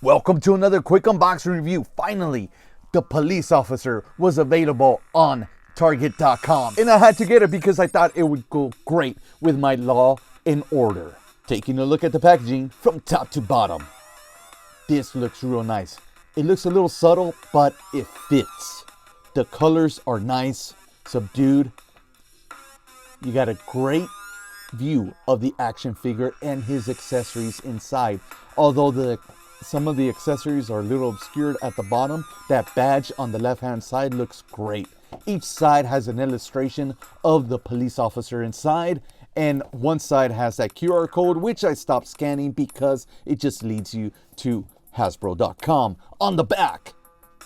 Welcome to another quick unboxing review. Finally, the police officer was available on Target.com. And I had to get it because I thought it would go great with my Law and Order. Taking a look at the packaging from top to bottom. This looks real nice. It looks a little subtle, but it fits. The colors are nice, subdued. You got a great view of the action figure and his accessories inside. Although some of the accessories are a little obscured at the bottom, that badge on the left hand side looks great. Each side has an illustration of the police officer inside, and one side has that QR code, which I stopped scanning because it just leads you to Hasbro.com. On the back,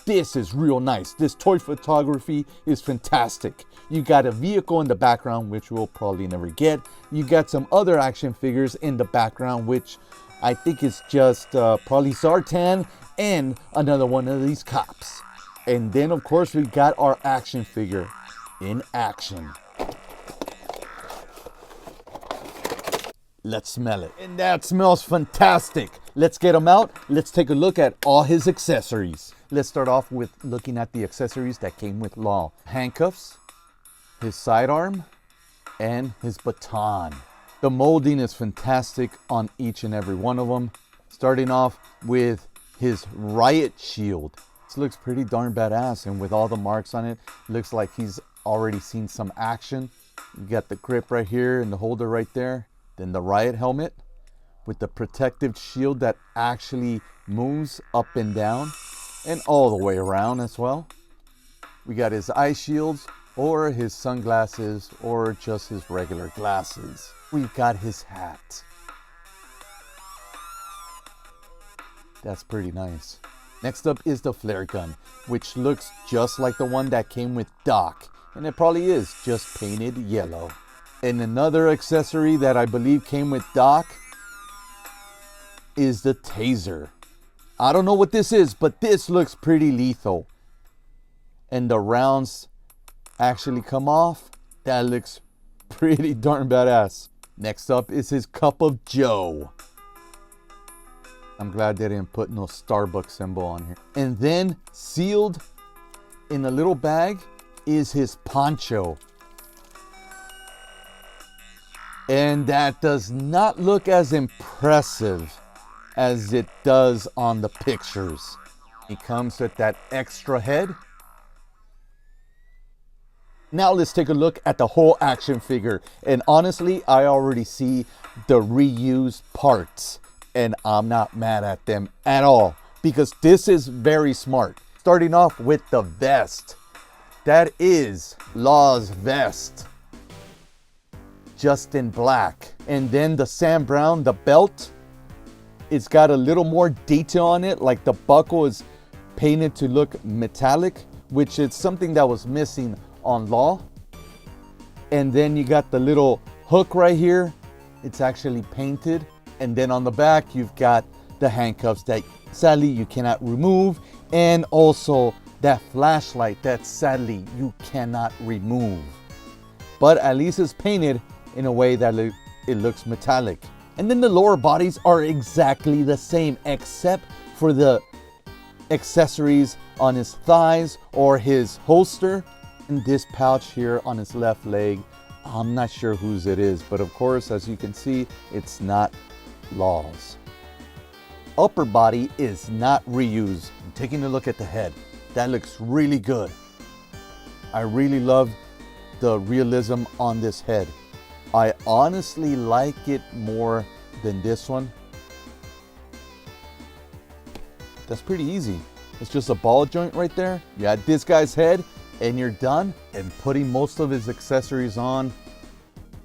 this is real nice. This toy photography is fantastic. You got a vehicle in the background, which we'll probably never get. You got some other action figures in the background, which I think is just probably Zartan and another one of these cops. And then, of course, we got our action figure in action. Let's smell it. And that smells fantastic. Let's get him out. Let's take a look at all his accessories. Let's start off with looking at the accessories that came with Law. Handcuffs, his sidearm, and his baton. The molding is fantastic on each and every one of them. Starting off with his riot shield. This looks pretty darn badass, and with all the marks on it, looks like he's already seen some action. You got the grip right here and the holder right there. Then the riot helmet with the protective shield that actually moves up and down and all the way around as well. We got his eye shields, or his sunglasses, or just his regular glasses. We've got his hat. That's pretty nice. Next up is the flare gun, which looks just like the one that came with Doc, and it probably is just painted yellow. And another accessory that I believe came with Doc is the taser. I don't know what this is, but this looks pretty lethal. And the rounds actually come off. That looks pretty darn badass. Next up is his cup of Joe. I'm glad they didn't put no Starbucks symbol on here. And then sealed in a little bag is his poncho. And that does not look as impressive as it does on the pictures. He comes with that extra head. Now let's take a look at the whole action figure. And honestly, I already see the reused parts, and I'm not mad at them at all, because this is very smart. Starting off with the vest. That is Law's vest, just in black. And then the Sam Brown, the belt, it's got a little more detail on it, like the buckle is painted to look metallic, which is something that was missing on Law. And then you got the little hook right here, it's actually painted. And then on the back you've got the handcuffs that sadly you cannot remove, and also that flashlight that sadly you cannot remove, but at least it's painted in a way that it looks metallic. And then the lower bodies are exactly the same, except for the accessories on his thighs or his holster. And this pouch here on his left leg, I'm not sure whose it is, but of course, as you can see, it's not Law's. Upper body is not reused. I'm taking a look at the head. That looks really good. I really love the realism on this head. I honestly like it more than this one. That's pretty easy. It's just a ball joint right there. You add this guy's head and you're done. And putting most of his accessories on,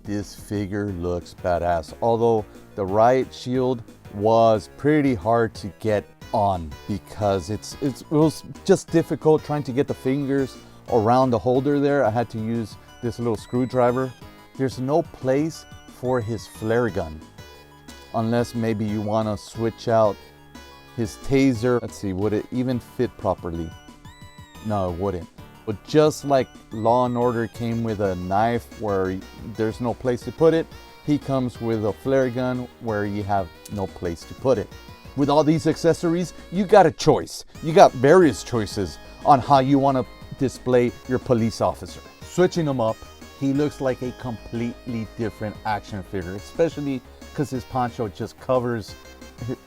this figure looks badass. Although the riot shield was pretty hard to get on because it was just difficult trying to get the fingers around the holder there. I had to use this little screwdriver. There's no place for his flare gun, unless maybe you want to switch out his taser. Let's see, would it even fit properly? No, it wouldn't. But just like Law and Order came with a knife where there's no place to put it, he comes with a flare gun where you have no place to put it. With all these accessories, you got a choice. You got various choices on how you want to display your police officer. Switching them up, he looks like a completely different action figure, especially because his poncho just covers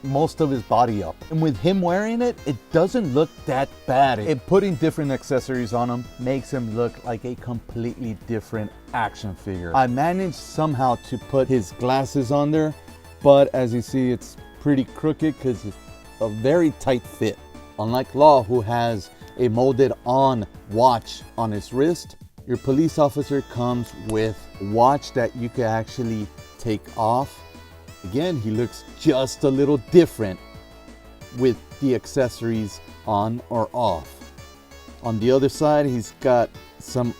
most of his body up. And with him wearing it, it doesn't look that bad. And putting different accessories on him makes him look like a completely different action figure. I managed somehow to put his glasses on there, but as you see, it's pretty crooked because it's a very tight fit. Unlike Law, who has a molded on watch on his wrist, your police officer comes with a watch that you can actually take off. Again, he looks just a little different with the accessories on or off. On the other side, he's got some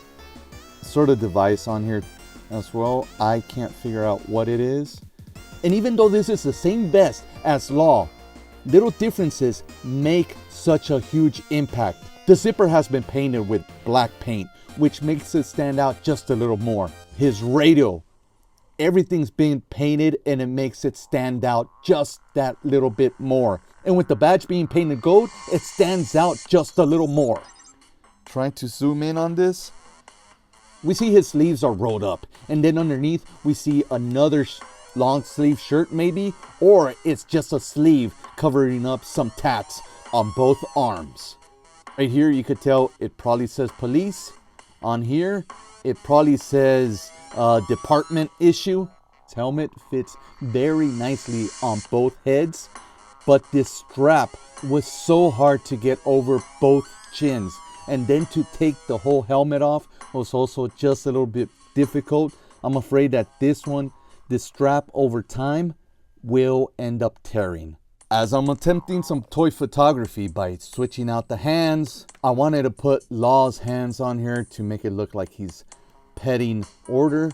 sort of device on here as well. I can't figure out what it is. And even though this is the same vest as Law, little differences make such a huge impact. The zipper has been painted with black paint, which makes it stand out just a little more. His radio, everything's being painted and it makes it stand out just that little bit more. And with the badge being painted gold, it stands out just a little more. Trying to zoom in on this, we see his sleeves are rolled up, and then underneath we see another long sleeve shirt maybe, or it's just a sleeve covering up some tats on both arms. Right here you could tell it probably says police. On here it probably says department issue. His helmet fits very nicely on both heads, but this strap was so hard to get over both chins, and then to take the whole helmet off was also just a little bit difficult. I'm afraid that this strap over time will end up tearing. As I'm attempting some toy photography by switching out the hands, I wanted to put Law's hands on here to make it look like he's petting Order,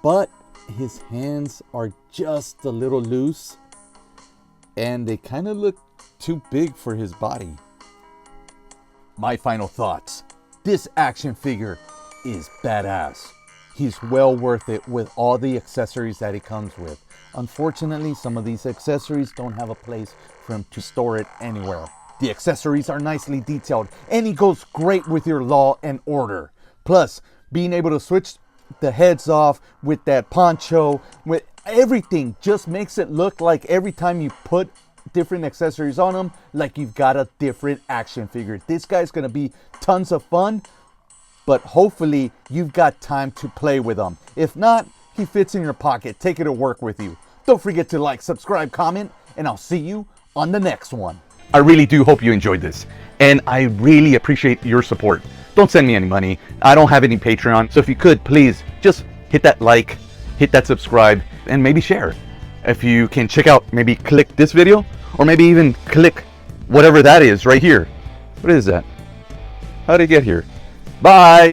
but his hands are just a little loose and they kind of look too big for his body. My final thoughts. This action figure is badass. He's well worth it with all the accessories that he comes with. Unfortunately, some of these accessories don't have a place for him to store it anywhere. The accessories are nicely detailed and he goes great with your Law and Order. Plus, being able to switch the heads off with that poncho, with everything, just makes it look like every time you put different accessories on him, like you've got a different action figure. This guy's gonna be tons of fun, but hopefully you've got time to play with him. If not, he fits in your pocket. Take it to work with you. Don't forget to like, subscribe, comment, and I'll see you on the next one. I really do hope you enjoyed this, and I really appreciate your support. Don't send me any money. I don't have any Patreon, so if you could, please just hit that like, hit that subscribe, and maybe share. If you can check out, maybe click this video, or maybe even click whatever that is right here. What is that? How did it get here? Bye!